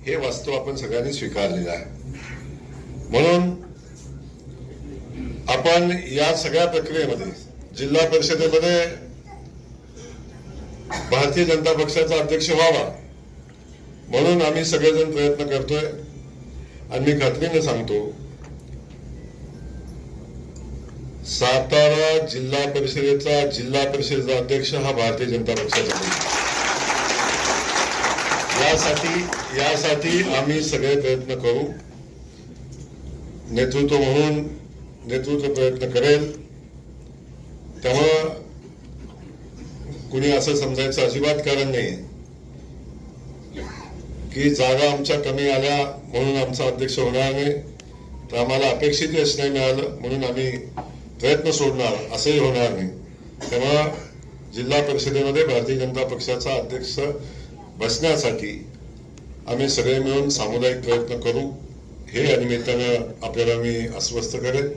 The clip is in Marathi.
हे वास्तव आपण सगळ्यांनी स्वीकारलेलं आहे। म्हणून आपण या सगळ्या प्रक्रियेमध्ये जिल्हा परिषदेमध्ये भारतीय जनता पक्षाचा अध्यक्ष व्हावा म्हणून आम्ही सगळेजण प्रयत्न करतोय। आणि मी खात्रीने सांगतो, सातारा जिल्हा परिषदेचा अध्यक्ष हा भारतीय जनता पक्षाचा आहे। यासाठी आम्ही सगळे प्रयत्न करू। नेतृत्व म्हणून नेतृत्व प्रयत्न करेल। त्यामुळं कुणी असं समजायचं अजिबात कारण नाही की जागा आमच्या कमी आल्या म्हणून आमचा अध्यक्ष होणार नाही, तर आम्हाला अपेक्षित यश नाही मिळालं म्हणून आम्ही प्रयत्न सोडणार, असंही होणार नाही। त्यामुळे जिल्हा परिषदेमध्ये भारतीय जनता पक्षाचा अध्यक्ष बसण्यासाठी आम्ही सगळे मिळून सामुदायिक प्रयत्न करू, हे या निमित्तानं आपल्याला मी आश्वस्त करेन।